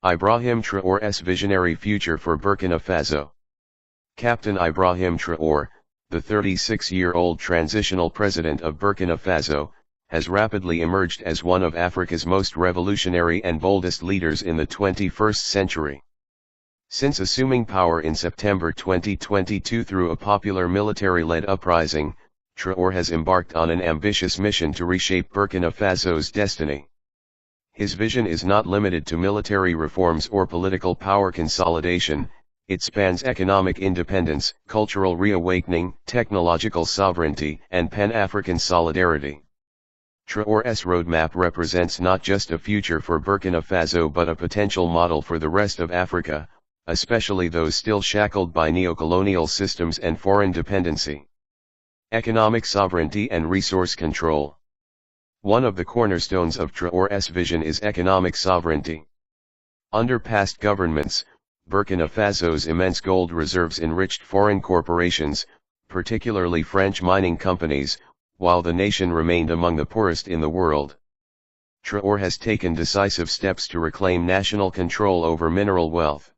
Ibrahim Traoré's visionary future for Burkina Faso. Captain Ibrahim Traoré, the 36-year-old transitional president of Burkina Faso, has rapidly emerged as one of Africa's most revolutionary and boldest leaders in the 21st century. Since assuming power in September 2022 through a popular military-led uprising, Traoré has embarked on an ambitious mission to reshape Burkina Faso's destiny. His vision is not limited to military reforms or political power consolidation. It spans economic independence, cultural reawakening, technological sovereignty, and Pan-African solidarity. Traoré's roadmap represents not just a future for Burkina Faso but a potential model for the rest of Africa, especially those still shackled by neocolonial systems and foreign dependency. Economic sovereignty and resource control. One of the cornerstones of Traoré's vision is economic sovereignty. Under past governments, Burkina Faso's immense gold reserves enriched foreign corporations, particularly French mining companies, while the nation remained among the poorest in the world. Traoré has taken decisive steps to reclaim national control over mineral wealth.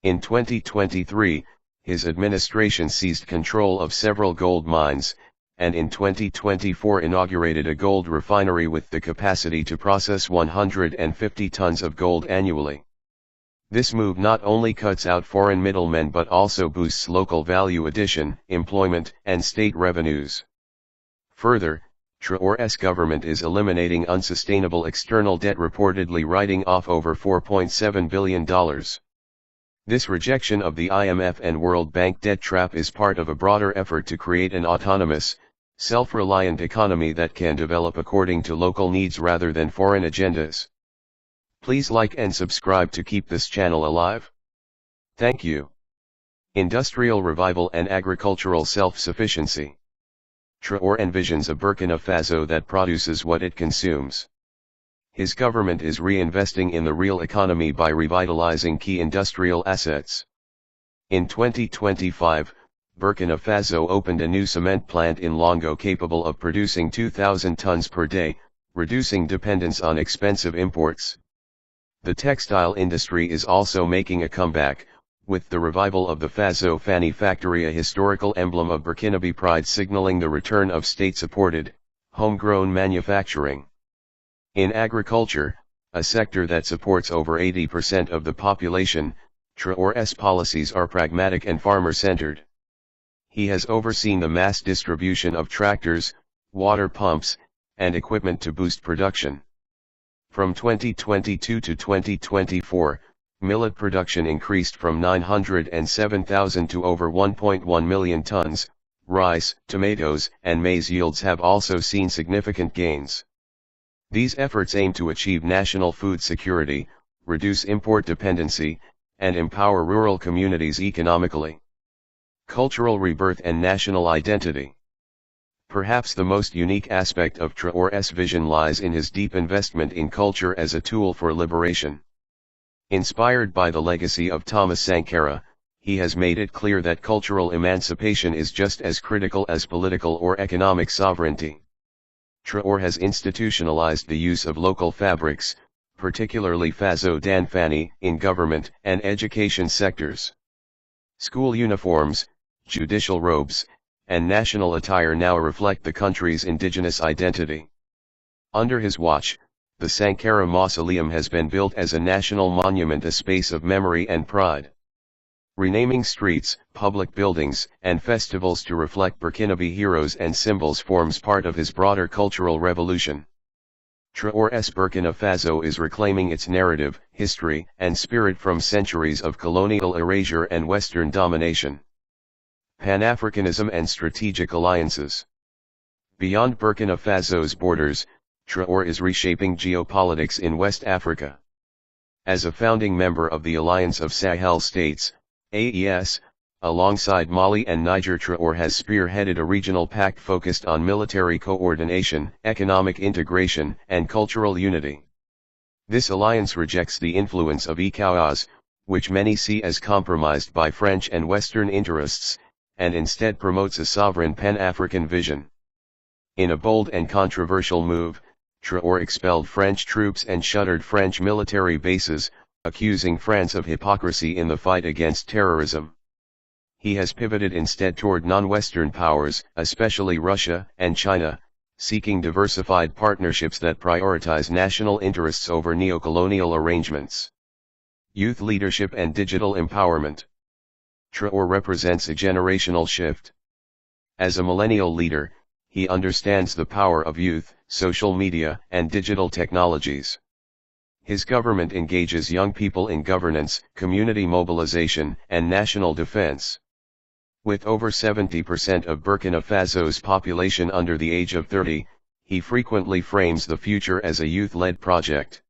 In 2023, his administration seized control of several gold mines, and in 2024 inaugurated a gold refinery with the capacity to process 150 tons of gold annually. This move not only cuts out foreign middlemen but also boosts local value addition, employment, and state revenues. Further, Traoré's government is eliminating unsustainable external debt, reportedly writing off over $4.7 billion. This rejection of the IMF and World Bank debt trap is part of a broader effort to create an autonomous, self-reliant economy that can develop according to local needs rather than foreign agendas. Please like and subscribe to keep this channel alive. Thank you. Industrial revival and agricultural self-sufficiency. Traoré envisions a Burkina Faso that produces what it consumes. His government is reinvesting in the real economy by revitalizing key industrial assets. In 2025, Burkina Faso opened a new cement plant in Longo capable of producing 2,000 tons per day, reducing dependence on expensive imports. The textile industry is also making a comeback, with the revival of the Faso Fanny factory, a historical emblem of Burkinabe pride, signaling the return of state-supported, homegrown manufacturing. In agriculture, a sector that supports over 80% of the population, Traoré's policies are pragmatic and farmer-centered. He has overseen the mass distribution of tractors, water pumps, and equipment to boost production. From 2022 to 2024, millet production increased from 907,000 to over 1.1 million tons. Rice, tomatoes, and maize yields have also seen significant gains. These efforts aim to achieve national food security, reduce import dependency, and empower rural communities economically. Cultural rebirth and national identity. Perhaps the most unique aspect of Traoré's vision lies in his deep investment in culture as a tool for liberation. Inspired by the legacy of Thomas Sankara, he has made it clear that cultural emancipation is just as critical as political or economic sovereignty. Traoré has institutionalized the use of local fabrics, particularly Faso Dan Fanny, in government and education sectors. School uniforms, judicial robes, and national attire now reflect the country's indigenous identity. Under his watch, the Sankara Mausoleum has been built as a national monument, a space of memory and pride. Renaming streets, public buildings, and festivals to reflect Burkinabe heroes and symbols forms part of his broader cultural revolution. Traoré's Burkina Faso is reclaiming its narrative, history, and spirit from centuries of colonial erasure and Western domination. Pan-Africanism and strategic alliances. Beyond Burkina Faso's borders, Traoré is reshaping geopolitics in West Africa. As a founding member of the Alliance of Sahel States, AES, alongside Mali and Niger, Traoré has spearheaded a regional pact focused on military coordination, economic integration, and cultural unity. This alliance rejects the influence of ECOWAS, which many see as compromised by French and Western interests, and instead promotes a sovereign Pan-African vision. In a bold and controversial move, Traoré expelled French troops and shuttered French military bases, accusing France of hypocrisy in the fight against terrorism. He has pivoted instead toward non-Western powers, especially Russia and China, seeking diversified partnerships that prioritize national interests over neocolonial arrangements. Youth leadership and digital empowerment. Traoré represents a generational shift. As a millennial leader, he understands the power of youth, social media, and digital technologies. His government engages young people in governance, community mobilization, and national defense. With over 70% of Burkina Faso's population under the age of 30, he frequently frames the future as a youth-led project.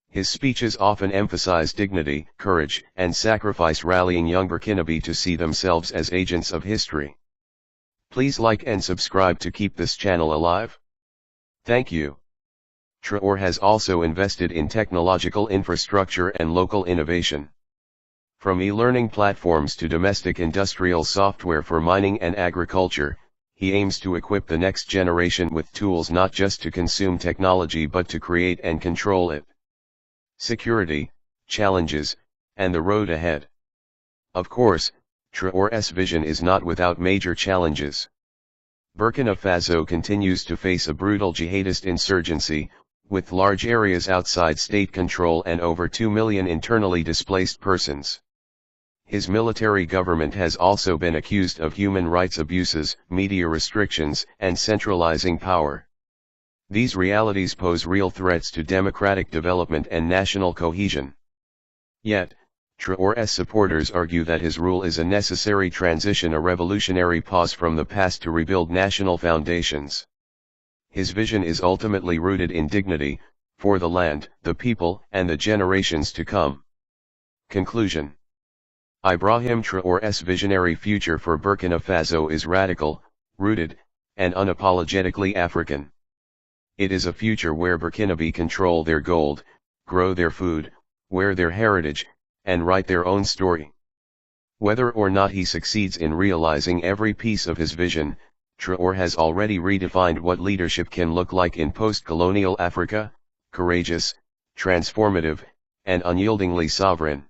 His speeches often emphasize dignity, courage, and sacrifice, rallying young Burkinabe to see themselves as agents of history. Please like and subscribe to keep this channel alive. Thank you. Traoré has also invested in technological infrastructure and local innovation. From e-learning platforms to domestic industrial software for mining and agriculture, he aims to equip the next generation with tools not just to consume technology but to create and control it. Security, challenges, and the road ahead. Of course, Traoré's vision is not without major challenges. Burkina Faso continues to face a brutal jihadist insurgency, with large areas outside state control and over 2 million internally displaced persons. His military government has also been accused of human rights abuses, media restrictions, and centralizing power. These realities pose real threats to democratic development and national cohesion. Yet, Traoré's supporters argue that his rule is a necessary transition, a revolutionary pause from the past to rebuild national foundations. His vision is ultimately rooted in dignity, for the land, the people, and the generations to come. Conclusion. Ibrahim Traoré's visionary future for Burkina Faso is radical, rooted, and unapologetically African. It is a future where Burkinabe control their gold, grow their food, wear their heritage, and write their own story. Whether or not he succeeds in realizing every piece of his vision, Traoré has already redefined what leadership can look like in post-colonial Africa: courageous, transformative, and unyieldingly sovereign.